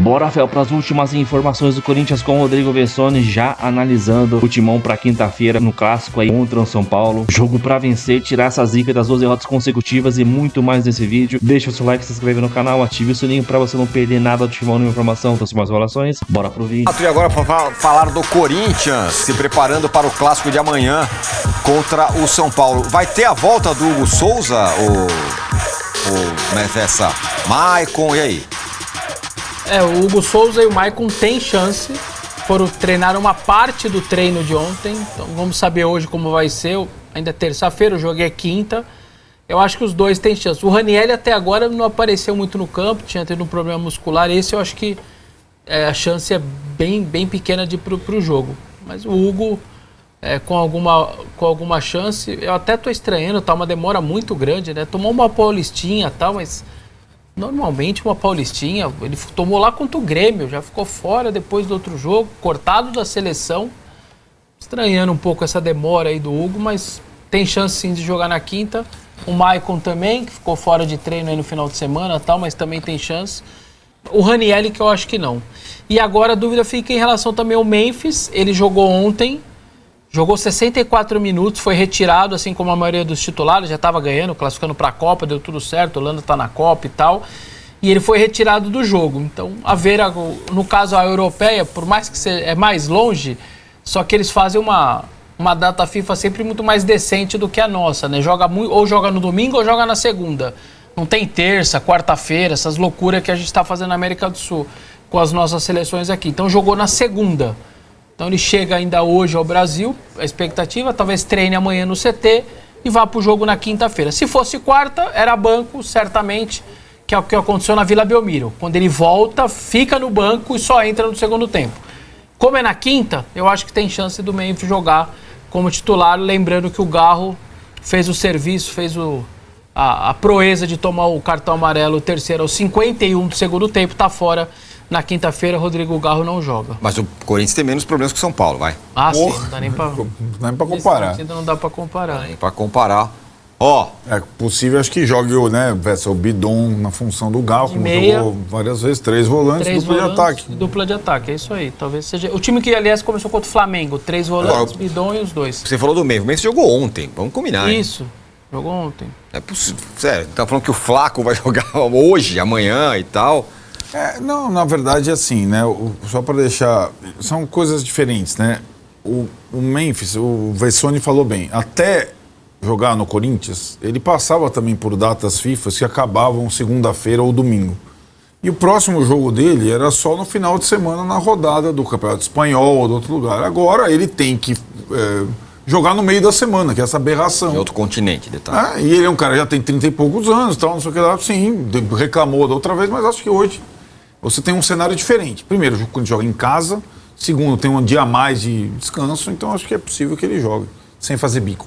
Bora, Fel, para as últimas informações do Corinthians com o Rodrigo Vessone, já analisando o timão para quinta-feira no clássico aí contra o São Paulo. Jogo para vencer, tirar essa zica das 2 derrotas consecutivas e muito mais nesse vídeo. Deixa o seu like, se inscreve no canal, ative o sininho para você não perder nada do timão, nenhuma informação, então, mais relações. Bora pro vídeo. E agora para falar do Corinthians, se preparando para o clássico de amanhã contra o São Paulo. Vai ter a volta do Hugo Souza, essa Maicon, e aí? O Hugo Souza e o Maicon têm chance, treinaram uma parte do treino de ontem, então vamos saber hoje como vai ser, ainda é terça-feira, o jogo é quinta, eu acho que os dois têm chance. O Ranieri até agora não apareceu muito no campo, tinha tido um problema muscular, esse eu acho que a chance é bem pequena de ir pro jogo, mas o Hugo com alguma chance, eu até tô estranhando, tá uma demora muito grande, né, tomou uma paulistinha e tal, mas... Normalmente uma paulistinha, ele tomou lá contra o Grêmio, já ficou fora depois do outro jogo, cortado da seleção. Estranhando um pouco essa demora aí do Hugo, mas tem chance sim de jogar na quinta. O Maicon também, que ficou fora de treino aí no final de semana e tal, mas também tem chance. O Ranieri, que eu acho que não. E agora a dúvida fica em relação também ao Memphis, ele jogou ontem. Jogou 64 minutos, foi retirado, assim como a maioria dos titulares, já estava ganhando, classificando para a Copa, deu tudo certo, o Holanda está na Copa e tal. E ele foi retirado do jogo. Então, no caso a europeia, por mais que é mais longe, só que eles fazem uma data FIFA sempre muito mais decente do que a nossa, né? Ou joga no domingo ou joga na segunda. Não tem terça, quarta-feira, essas loucuras que a gente está fazendo na América do Sul com as nossas seleções aqui. Então, jogou na segunda. Então ele chega ainda hoje ao Brasil, a expectativa, talvez treine amanhã no CT e vá para o jogo na quinta-feira. Se fosse quarta, era banco, certamente, que é o que aconteceu na Vila Belmiro. Quando ele volta, fica no banco e só entra no segundo tempo. Como é na quinta, eu acho que tem chance do Memphis jogar como titular, lembrando que o Garro fez o serviço, fez a proeza de tomar o cartão amarelo, o terceiro aos 51 do segundo tempo, está fora. Na quinta-feira, Rodrigo Garro não joga. Mas o Corinthians tem menos problemas que o São Paulo, vai. Sim, não dá nem pra comparar. Não dá pra comparar. Não dá nem pra comparar. É possível, acho que jogue o Bidon na função do Garro, como jogou várias vezes, 3 volantes, dupla de ataque. Dupla de ataque, é isso aí. Talvez seja... O time que, aliás, começou contra o Flamengo, 3 volantes, Bidon e os 2. Você falou do Memphis, o Memphis jogou ontem, vamos combinar. Isso, jogou ontem. É possível, sério, tá falando que o Flaco vai jogar hoje, amanhã e tal... Não, na verdade, assim, né? Só para deixar... São coisas diferentes, né? O Memphis, o Vessone falou bem, até jogar no Corinthians, ele passava também por datas FIFA que acabavam segunda-feira ou domingo. E o próximo jogo dele era só no final de semana, na rodada do Campeonato Espanhol ou de outro lugar. Agora ele tem que jogar no meio da semana, que é essa aberração. Em outro continente, detalhe. E ele é um cara que já tem 30 e poucos anos, tal, não sei o que lá. Sim, reclamou da outra vez, mas acho que hoje... Você tem um cenário diferente. Primeiro, quando joga em casa. Segundo, tem um dia a mais de descanso. Então, acho que é possível que ele jogue, sem fazer bico.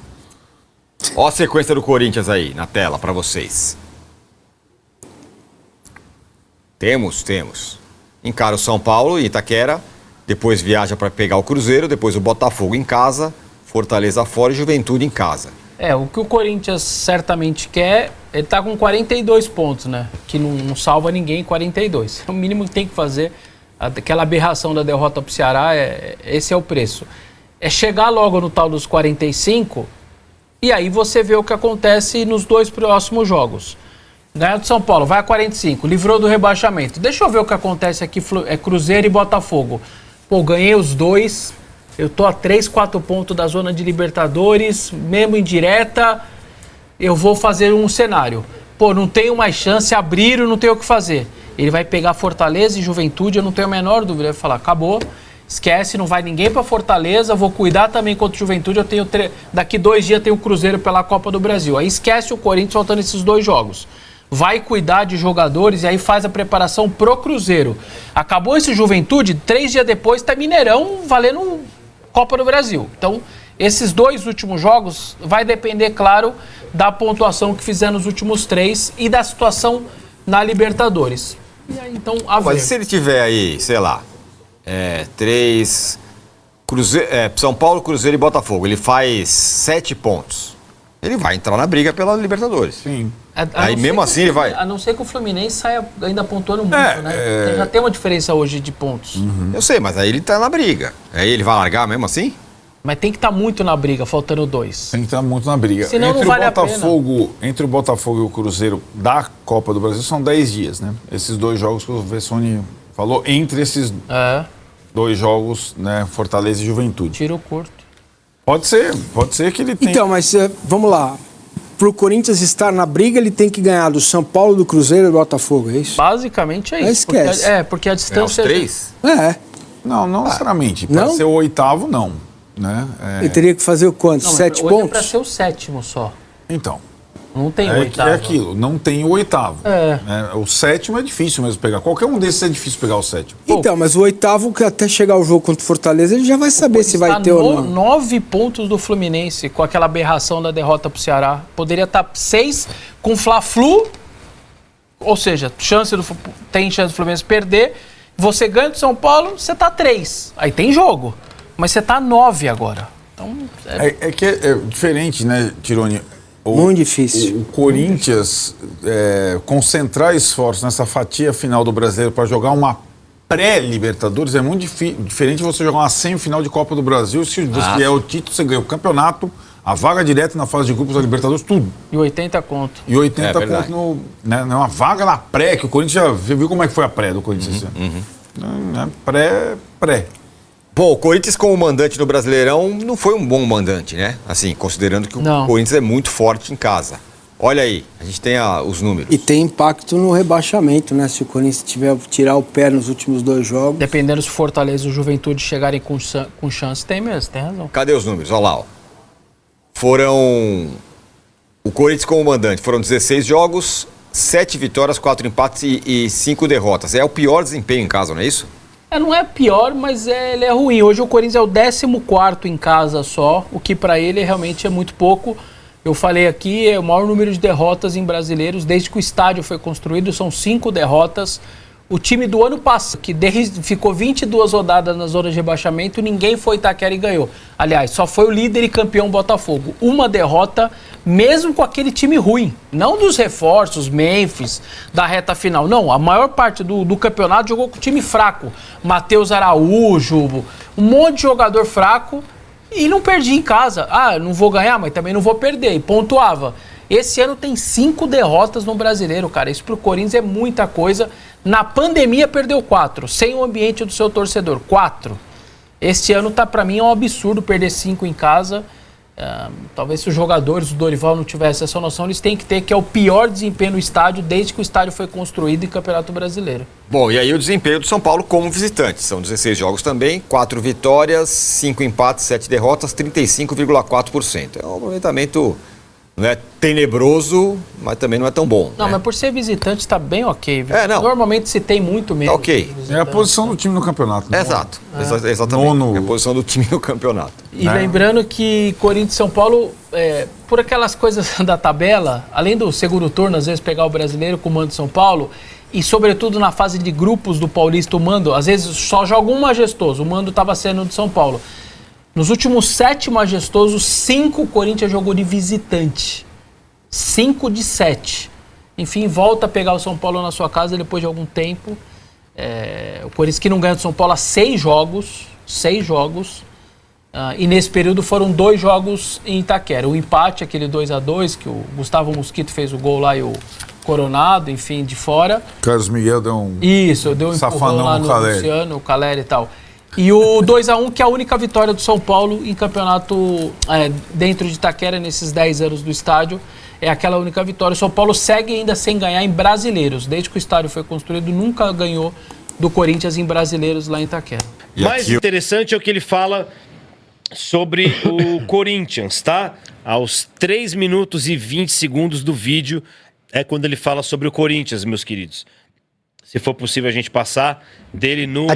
Ó a sequência do Corinthians aí, na tela, para vocês. Temos. Encara o São Paulo e Itaquera. Depois viaja para pegar o Cruzeiro. Depois o Botafogo em casa. Fortaleza fora e Juventude em casa. O que o Corinthians certamente quer, ele tá com 42 pontos, né? Que não salva ninguém, 42. O mínimo que tem que fazer, aquela aberração da derrota pro Ceará, esse é o preço. É chegar logo no tal dos 45 e aí você vê o que acontece nos 2 próximos jogos. Ganhou do São Paulo, vai a 45, livrou do rebaixamento. Deixa eu ver o que acontece aqui, Cruzeiro e Botafogo. Ganhei os 2... Eu tô a 3, 4 pontos da zona de Libertadores, mesmo em direta, eu vou fazer um cenário. Não tenho mais chance, abriram, não tenho o que fazer. Ele vai pegar Fortaleza e Juventude, eu não tenho a menor dúvida. Ele vai falar, acabou, esquece, não vai ninguém pra Fortaleza, vou cuidar também contra o Juventude, eu tenho daqui 2 dias tem o Cruzeiro pela Copa do Brasil. Aí esquece o Corinthians faltando esses 2 jogos. Vai cuidar de jogadores e aí faz a preparação pro Cruzeiro. Acabou esse Juventude, 3 dias depois tá Mineirão valendo Copa do Brasil. Então, esses 2 últimos jogos vai depender, claro, da pontuação que fizer nos últimos 3 e da situação na Libertadores. E aí, então, Mas se ele tiver aí, sei lá, 3... São Paulo, Cruzeiro e Botafogo, ele faz 7 pontos. ele vai entrar na briga pela Libertadores. Sim. Aí mesmo assim ele vai... A não ser que o Fluminense saia ainda pontuando muito, né? Já tem uma diferença hoje de pontos. Eu sei, mas aí ele tá na briga. Aí ele vai largar mesmo assim? Mas tem que estar muito na briga, faltando 2. Tem que estar muito na briga. Senão não vale a pena. Entre o Botafogo e o Cruzeiro da Copa do Brasil são 10 dias, né? Esses 2 jogos que o Vessone falou, entre esses 2 jogos, né? Fortaleza e Juventude. Tiro curto. Pode ser que ele tenha... Então, mas vamos lá. Para o Corinthians estar na briga, ele tem que ganhar do São Paulo, do Cruzeiro e do Botafogo, é isso? Basicamente é isso. Esquece. Porque a distância... Os 3? Não necessariamente. Para ser o 8º, não. Né? Ele teria que fazer o quanto? 7 hoje pontos? É para ser o 7º só. Então. Não tem o 8º. É aquilo, não tem o 8º. Né? O 7º é difícil mesmo pegar. Qualquer um desses é difícil pegar o 7º. Então, mas o 8º, que até chegar o jogo contra o Fortaleza, ele já vai saber se vai ter ou não. 9 pontos do Fluminense com aquela aberração da derrota pro Ceará. Poderia estar 6 com Fla-Flu, ou seja, tem chance do Fluminense perder. Você ganha do São Paulo, você tá 3. Aí tem jogo. Mas você tá 9 agora. Então, É que é diferente, né, Tironi? Muito difícil. O Corinthians concentrar esforços nessa fatia final do Brasileiro para jogar uma pré-Libertadores é muito diferente de você jogar uma semifinal de Copa do Brasil. Se você é o título, você ganha o campeonato, a vaga direta na fase de grupos da Libertadores, tudo. E 80 conto. E 80 conto no... Né, uma vaga na pré, que o Corinthians já viu como é que foi a pré do Corinthians esse ano. Pré. Bom, o Corinthians como mandante no Brasileirão não foi um bom mandante, né? Assim, considerando que o Corinthians é muito forte em casa. Olha aí, a gente tem os números. E tem impacto no rebaixamento, né? Se o Corinthians tiver tirar o pé nos últimos 2 jogos. Dependendo se o Fortaleza e o Juventude chegarem com chance, tem mesmo, tem razão. Cadê os números? Olha lá, ó. O Corinthians como mandante, foram 16 jogos, 7 vitórias, 4 empates e 5 derrotas. É o pior desempenho em casa, não é isso? Não é pior, mas ele é ruim. Hoje o Corinthians é o 14º em casa só, o que para ele realmente é muito pouco. Eu falei aqui, é o maior número de derrotas em brasileiros desde que o estádio foi construído, são 5 derrotas. O time do ano passado, que ficou 22 rodadas na zona de rebaixamento, ninguém foi Itaquera e ganhou. Aliás, só foi o líder e campeão Botafogo. Uma derrota, mesmo com aquele time ruim. Não dos reforços, Memphis, da reta final. Não, a maior parte do campeonato jogou com time fraco. Matheus Araújo, um monte de jogador fraco e não perdi em casa. Não vou ganhar, mas também não vou perder. E pontuava. Esse ano tem 5 derrotas no Brasileiro, cara. Isso pro Corinthians é muita coisa. Na pandemia perdeu 4, sem o ambiente do seu torcedor. 4. Este ano tá, pra mim, é um absurdo perder 5 em casa. Talvez se os jogadores do Dorival não tivessem essa noção, eles têm que ter, que é o pior desempenho no estádio desde que o estádio foi construído em Campeonato Brasileiro. Bom, e aí o desempenho do São Paulo como visitante. São 16 jogos também, 4 vitórias, 5 empates, 7 derrotas, 35,4%. É um aproveitamento... Não é tenebroso, mas também não é tão bom. Não, né? mas por ser visitante tá bem ok. Viu? Não. Normalmente se tem muito menos. Tá ok. É a posição do time no campeonato. Né? Exato. Exatamente. É a posição do time no campeonato. E lembrando que Corinthians e São Paulo, por aquelas coisas da tabela, além do segundo turno, às vezes pegar o brasileiro com o mando de São Paulo, e sobretudo na fase de grupos do Paulista, o mando, às vezes só joga um majestoso, o mando estava sendo de São Paulo. Nos últimos 7 majestosos, 5 o Corinthians jogou de visitante. 5 de 7. Enfim, volta a pegar o São Paulo na sua casa depois de algum tempo. O Corinthians que não ganha do São Paulo há 6 jogos. 6 jogos. E nesse período foram 2 jogos em Itaquera. O empate, aquele 2-2, que o Gustavo Mosquito fez o gol lá e o Coronado, enfim, de fora. Carlos Miguel deu um... Isso, deu um empurrão lá no Luciano, o Caleri e tal. E o 2-1, que é a única vitória do São Paulo em campeonato dentro de Itaquera, nesses 10 anos do estádio, é aquela única vitória. O São Paulo segue ainda sem ganhar em brasileiros. Desde que o estádio foi construído, nunca ganhou do Corinthians em brasileiros lá em Itaquera. Mais interessante é o que ele fala sobre o Corinthians, tá? Aos 3 minutos e 20 segundos do vídeo é quando ele fala sobre o Corinthians, meus queridos. Se for possível a gente passar dele no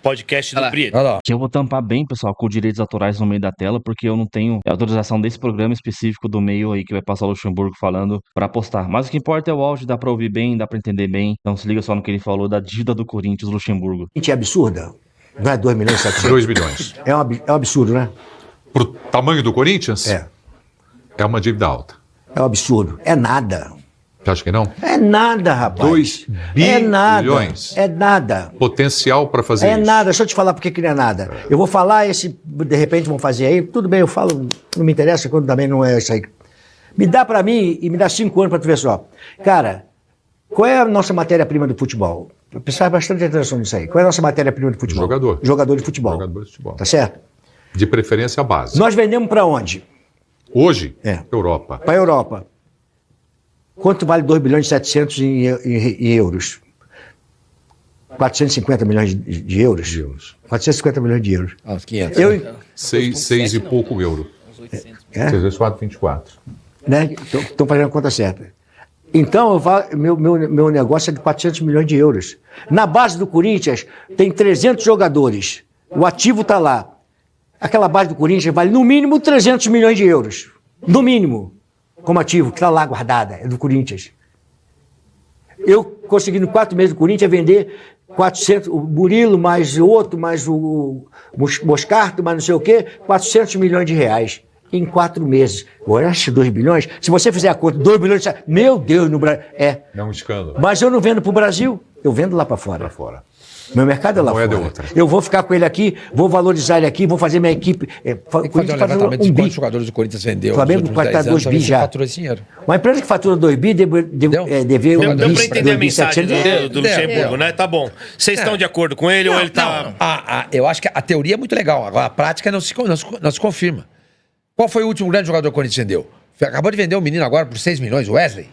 podcast do Prieto. Que eu vou tampar bem, pessoal, com direitos autorais no meio da tela, porque eu não tenho autorização desse programa específico do meio aí que vai passar o Luxemburgo falando pra postar. Mas o que importa é o áudio, dá pra ouvir bem, dá pra entender bem. Então se liga só no que ele falou da dívida do Corinthians, Luxemburgo. É absurda, não é 2 milhões e 700? 2 milhões. É um absurdo, né? Pro tamanho do Corinthians? É. É uma dívida alta. É um absurdo. É nada. Você acha que não? É nada, rapaz. 2 É nada. bilhões. É nada. Potencial para fazer É isso. nada. Deixa eu te falar por que não é nada. Eu vou falar, de repente vão fazer aí. Tudo bem, eu falo, não me interessa quando também não é isso aí. Me dá pra mim e me dá 5 anos pra tu ver só. Cara, qual é a nossa matéria-prima do futebol? Eu prestava bastante atenção nisso aí. Qual é a nossa matéria-prima do futebol? Jogador. Jogador de futebol. Jogador de futebol. Tá certo? De preferência a base. Nós vendemos pra onde? Hoje, É. Europa. Pra Europa. Quanto vale 2 bilhões e 700 em euros? 450 milhões de euros? De euros. 450 milhões de euros. Ah, uns 500. Eu, 6 e pouco euro. É? 6 vezes 4, 24. né? Estão fazendo a conta certa. Então, meu negócio é de 400 milhões de euros. Na base do Corinthians, tem 300 jogadores. O ativo está lá. Aquela base do Corinthians vale no mínimo 300 milhões de euros. No mínimo. Como ativo, que está lá guardada, é do Corinthians. Eu consegui, em 4 meses do Corinthians, vender 400, o Murilo, mais o outro, mais o Moscardo, mais não sei o quê, 400 milhões de reais. Em 4 meses. Agora, acho 2 bilhões. Se você fizer a conta, 2 bilhões, meu Deus, no Brasil. É um escândalo. Mas eu não vendo para o Brasil, eu vendo lá para fora. Para fora. Meu mercado é lá Moeda fora. é outra. Eu vou ficar com ele aqui, vou valorizar ele aqui, vou fazer minha equipe. Tem que fazer um levantamento de quantos jogadores do Corinthians vendeu. Flamengo nos últimos vai estar 10 anos, 2 bi já. faturou esse dinheiro. Uma empresa que fatura 2 bi deve Deu pra entender a mensagem do Luxemburgo, né? Tá bom. Vocês estão de acordo com ele ou ele tá... Eu acho que a teoria é muito legal. Agora, a prática não se confirma. Qual foi o último grande jogador que o Corinthians vendeu? Acabou de vender um menino agora por 6 milhões, o Wesley.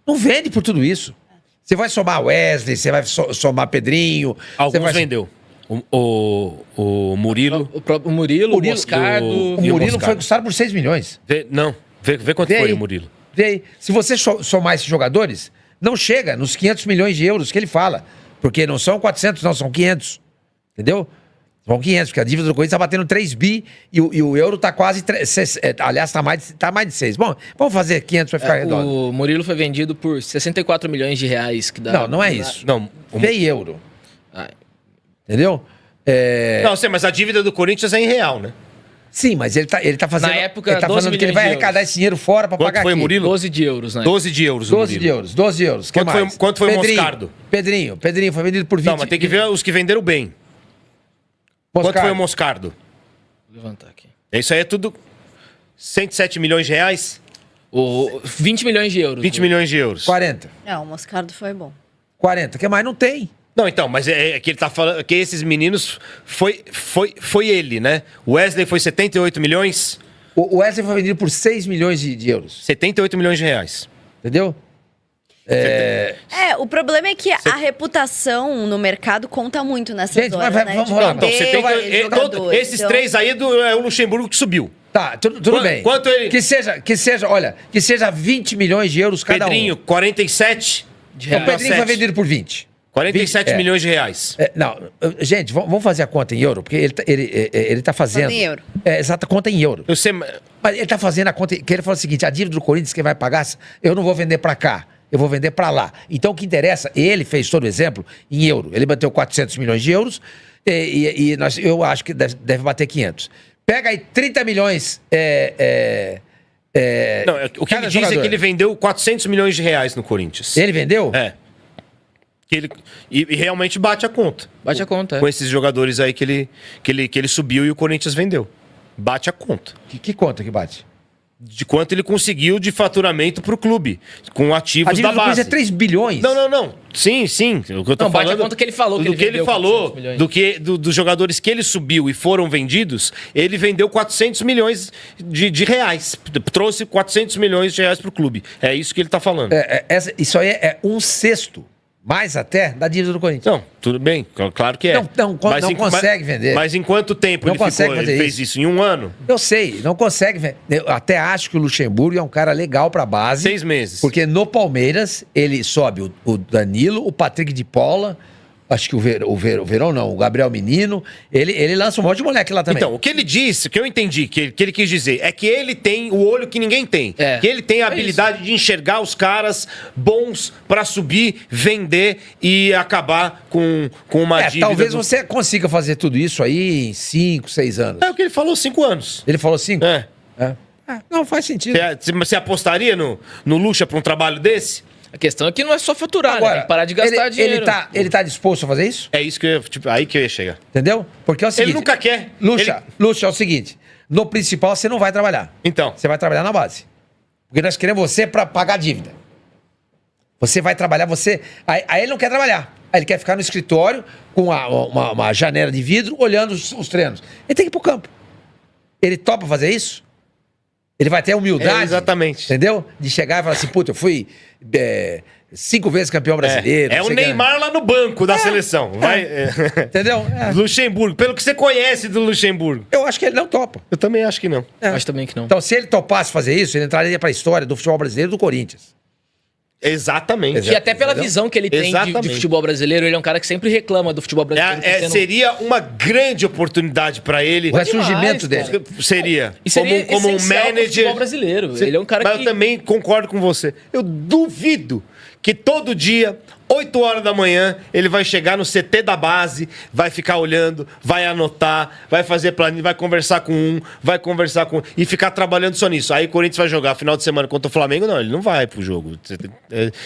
Não vende por tudo isso. Você vai somar Wesley, você vai somar Pedrinho. Alguns vendeu. O Murilo. O próprio Murilo, o Moscardo. O Murilo foi custado por 6 milhões. Vê quanto foi o Murilo. Vê aí. Se você somar esses jogadores, não chega nos 500 milhões de euros que ele fala. Porque não são 400, não, são 500. Entendeu? São 500, porque a dívida do Corinthians tá batendo 3 bi e o euro tá quase... aliás, tá mais de 6. Bom, vamos fazer 500 para ficar redondo. O Murilo foi vendido por 64 milhões de reais. Que dá, Não é isso. Não. Vê euro. Entendeu? Não, sei, mas a dívida do Corinthians é em real, né? Sim, mas ele tá fazendo... Na época, ele tá 12 falando que ele vai milhões de arrecadar euros. esse dinheiro fora para pagar Quanto foi o aqui. Murilo? 12 de euros, né? 12 de euros o 12 Murilo. de euros, 12 de euros. Que mais? Quanto foi o Pedrinho, Moscardo? Pedrinho foi vendido por 20. Não, mas tem que ver os que venderam bem. Moscardo. Quanto foi o Moscardo? Vou levantar aqui. Isso aí é tudo 107 milhões de reais? 20 milhões de euros. 20 milhões de euros. 40. Não, o Moscardo foi bom. 40. O que mais? Não tem. Não, então, mas é que ele tá falando que esses meninos foi ele, né? O Wesley foi 78 milhões. O Wesley foi vendido por 6 milhões de euros. 78 milhões de reais. Entendeu? O problema é que a reputação no mercado conta muito nessas Gente, horas, mas né? vamos De lá. Então, vender jogador, esses então- 3 aí é o Luxemburgo que subiu. Tá, tudo bem. Quanto ele... Que seja 20 milhões de euros cada Pedrinho, 47 um. O Pedrinho foi vendido por 20. 47 milhões de reais. Gente, vamos fazer a conta em euro, porque ele tá fazendo... Conta em euro. Exato, conta em euro. Eu sei, Mas ele tá fazendo a conta, que ele fala o seguinte, a dívida do Corinthians que vai pagar, eu não vou vender pra cá, eu vou vender pra lá. Então o que interessa, ele fez todo o exemplo em euro. Ele bateu 400 milhões de euros eu acho que deve bater 500. Pega aí 30 milhões... não, o que ele diz é que ele vendeu 400 milhões de reais no Corinthians. Ele vendeu? É. E realmente bate a conta. Bate a conta, Com esses jogadores aí que ele subiu e o Corinthians vendeu. Bate a conta. Que conta que bate? De quanto ele conseguiu de faturamento pro clube, com ativos A dívida da do Corinthians base. é 3 bilhões. Não. Sim. O que eu tô Não, bate falando... a conta que ele falou. Do que ele vendeu falou, 400 milhões. dos jogadores que ele subiu e foram vendidos, ele vendeu 400 milhões de reais. Trouxe 400 milhões de reais pro clube. É isso que ele tá falando. Isso aí é 1/6, mais até, da dívida do Corinthians. Não, tudo bem, claro que é. Não consegue vender. Mas em quanto tempo Não ele consegue ficou? fazer Ele fez isso em um ano? Eu sei, não consegue vender. Eu até acho que o Luxemburgo é um cara legal pra base. 6 meses. Porque no Palmeiras, ele sobe o Danilo, o Patrick de Paula, acho que o Verão não, o Gabriel Menino, ele lança um monte de moleque lá também. Então, o que ele disse, o que eu entendi, que ele quis dizer, é que ele tem o olho que ninguém tem. Que ele tem a habilidade de enxergar os caras bons pra subir, vender e acabar com uma dívida. Talvez você consiga fazer tudo isso aí em 5, 6 anos. É o que ele falou, 5 anos. Ele falou 5? É. Não, faz sentido. Você apostaria no Lucha pra um trabalho desse? A questão é que não é só faturar, né? Agora, Tem que parar de gastar dinheiro. Ele tá disposto a fazer isso? É isso que eu, aí que eu ia chegar. Entendeu? Porque é o seguinte... Ele nunca quer. Lucha, é o seguinte, no principal você não vai trabalhar. Então. Você vai trabalhar na base. Porque nós queremos você pra pagar dívida. Você vai trabalhar, Aí ele não quer trabalhar. Aí ele quer ficar no escritório com uma janela de vidro, olhando os treinos. Ele tem que ir pro campo. Ele topa fazer isso? Ele vai ter a humildade... exatamente. Entendeu? De chegar e falar assim, puta, eu fui 5 vezes campeão brasileiro. É o Neymar lá no banco da seleção. Vai, Entendeu? Luxemburgo. Pelo que você conhece do Luxemburgo. Eu acho que ele não topa. Eu também acho que não. Acho também que não. Então, se ele topasse fazer isso, ele entraria pra história do futebol brasileiro e do Corinthians. Exatamente. E até pela visão que ele tem de futebol brasileiro, ele é um cara que sempre reclama do futebol brasileiro. Seria uma grande oportunidade pra ele. O ressurgimento dele. Seria. E seria como um essencial pro manager. futebol brasileiro. Ele é um cara Mas que... eu também concordo com você. Eu duvido que todo dia, 8 horas da manhã, ele vai chegar no CT da base, vai ficar olhando, vai anotar, vai fazer planilha, vai conversar com e ficar trabalhando só nisso. Aí o Corinthians vai jogar final de semana contra o Flamengo, não, ele não vai pro jogo.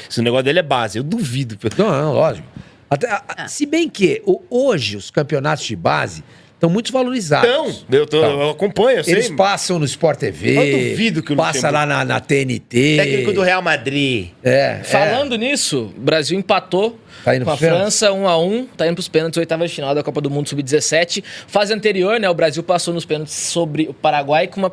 Esse negócio dele é base, eu duvido. Não, lógico. Se bem que hoje os campeonatos de base estão muito valorizados. Eu acompanho, eu sei. Eles passam no Sport TV. Eu duvido que o passa lá na TNT. Técnico do Real Madrid. Falando nisso, o Brasil empatou com a França 1-1, tá indo pros pênaltis, oitava de final da Copa do Mundo Sub-17. Fase anterior, né, o Brasil passou nos pênaltis sobre o Paraguai com uma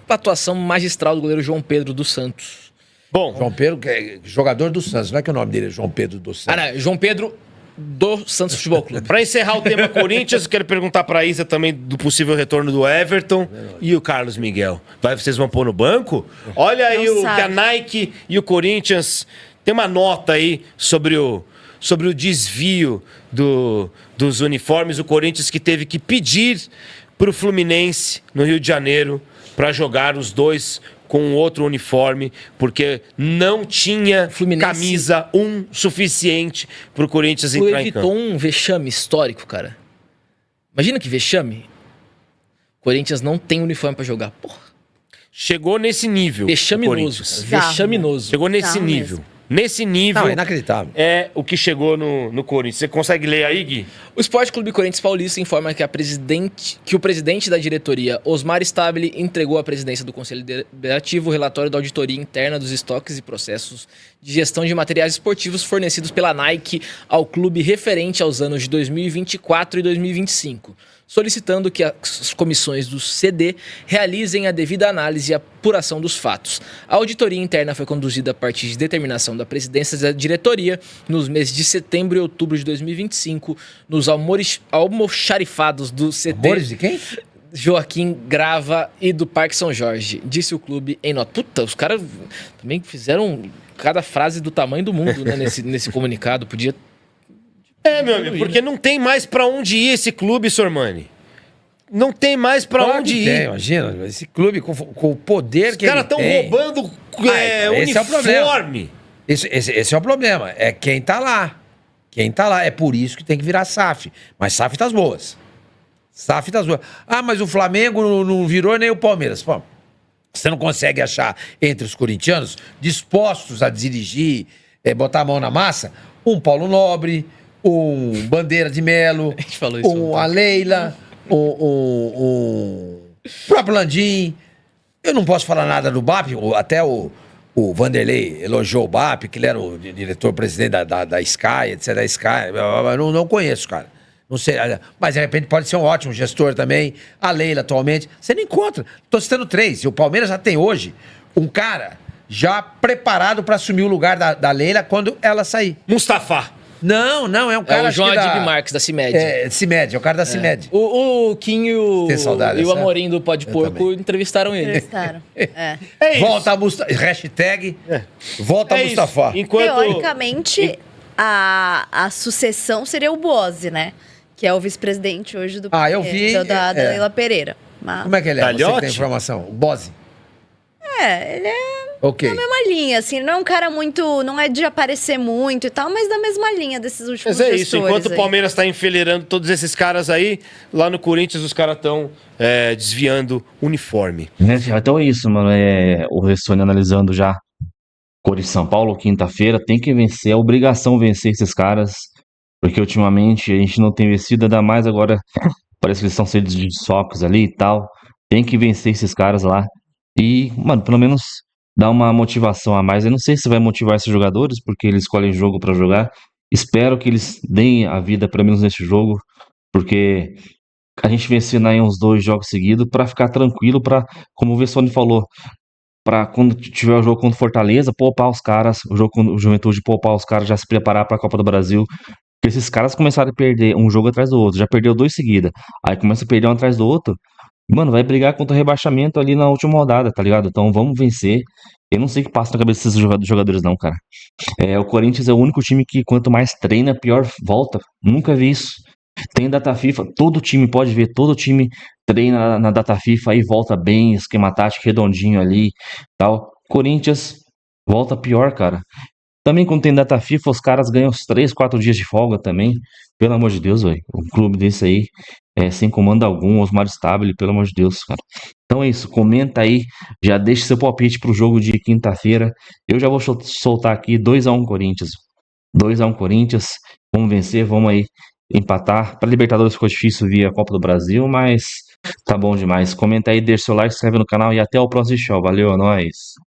atuação magistral do goleiro João Pedro dos Santos. Bom, João Pedro, que é jogador do Santos, não é que o nome dele é João Pedro dos Santos. Não, João Pedro do Santos Futebol Clube. Pra encerrar o tema Corinthians, eu quero perguntar pra Isa também do possível retorno do Everton e o Carlos Miguel. Vocês vão pôr no banco? Olha aí que a Nike e o Corinthians tem uma nota aí sobre o desvio dos uniformes. O Corinthians que teve que pedir pro Fluminense no Rio de Janeiro pra jogar os dois com outro uniforme, porque não tinha camisa suficiente pro Corinthians entrar em campo. Evitou um vexame histórico, cara. Imagina que vexame. Corinthians não tem uniforme pra jogar. Porra. Chegou nesse nível. Vexaminoso. Vexaminoso. Chegou nesse nível. Nesse nível. Não, é inacreditável. É o que chegou no Corinthians. Você consegue ler aí, Gui? O Esporte Clube Corinthians Paulista informa que o presidente da diretoria, Osmar Stabile, entregou à presidência do Conselho Deliberativo o relatório da auditoria interna dos estoques e processos de gestão de materiais esportivos fornecidos pela Nike ao clube referente aos anos de 2024 e 2025. Solicitando que as comissões do CD realizem a devida análise e apuração dos fatos. A auditoria interna foi conduzida a partir de determinação da presidência da diretoria nos meses de setembro e outubro de 2025, nos almoxarifados do CD. Amores de quem? Joaquim Grava e do Parque São Jorge, disse o clube em nota. Puta, os caras também fizeram cada frase do tamanho do mundo, né, nesse comunicado. Podia... meu amigo, porque não tem mais pra onde ir esse clube, Sormani. Não tem mais pra onde ir. Imagina, esse clube com o poder que ele tem. Os caras estão roubando uniforme. Esse é o problema. É quem tá lá. Quem tá lá. É por isso que tem que virar SAF. Mas SAF tá boas. SAF tá boas. Ah, mas o Flamengo não virou nem o Palmeiras. Pô, você não consegue achar entre os corintianos dispostos a dirigir, botar a mão na massa, um Paulo Nobre, um Bandeira de Melo, a Leila, o próprio Landim. Eu não posso falar nada do BAP, até o Vanderlei elogiou o BAP, que ele era o diretor-presidente da Sky, etc. Da Sky. Eu não conheço, cara. Não sei, mas de repente pode ser um ótimo gestor também. A Leila, atualmente. Você não encontra. Estou citando 3. E o Palmeiras já tem hoje um cara já preparado para assumir o lugar da Leila quando ela sair. Mustafa. Não, é um cara... É o João Adib Marques, da CIMED. CIMED, é o cara da CIMED. O Quinho saudade, e o Amorim do Pó de Porco entrevistaram ele. É isso. Volta a Mustafa. Hashtag volta a Mustafa. Teoricamente, a sucessão seria o Bozzi, né? Que é o vice-presidente hoje do eu vi. da Leila Pereira. Mas... Como é que ele é? Você que tem informação. O Bozzi. Ele é... Ok. Na mesma linha, assim, não é um cara muito, não é de aparecer muito e tal, mas da mesma linha desses últimos Mas é isso, gestores enquanto o aí. Palmeiras tá enfileirando todos esses caras aí, lá no Corinthians os caras estão desviando uniforme. Então é isso, mano. O Vessone analisando já Corinthians e São Paulo, quinta-feira, tem que vencer, é obrigação vencer esses caras, porque ultimamente a gente não tem vencido, ainda mais agora, parece que eles estão sendo de socos ali e tal. Tem que vencer esses caras lá. E, mano, pelo menos dar uma motivação a mais. Eu não sei se vai motivar esses jogadores, porque eles escolhem jogo pra jogar. Espero que eles deem a vida, pelo menos nesse jogo, porque a gente vencendo aí uns 2 jogos seguidos pra ficar tranquilo, pra, como o Vessone falou, pra quando tiver o jogo contra o Fortaleza, poupar os caras, o jogo com o Juventude, poupar os caras, já se preparar pra Copa do Brasil. Porque esses caras começaram a perder um jogo atrás do outro, já perdeu 2 seguidas, aí começa a perder um atrás do outro, mano, vai brigar contra o rebaixamento ali na última rodada, tá ligado? Então vamos vencer. Eu não sei o que passa na cabeça desses jogadores não, cara. O Corinthians é o único time que quanto mais treina, pior volta. Nunca vi isso. Tem data FIFA, todo time pode ver, todo time treina na data FIFA e volta bem, esquema tático redondinho ali, tal. Corinthians volta pior, cara. Também quando tem data FIFA, os caras ganham uns 3, 4 dias de folga também. Pelo amor de Deus, velho. Um clube desse aí, sem comando algum, Osmar Stabile, pelo amor de Deus, cara. Então é isso, comenta aí, já deixa seu palpite pro jogo de quinta-feira. Eu já vou soltar aqui 2-1 Corinthians. 2-1 Corinthians, vamos vencer, vamos aí empatar. Para Libertadores ficou difícil via Copa do Brasil, mas tá bom demais. Comenta aí, deixa seu like, se inscreve no canal e até o próximo show. Valeu, é nóis.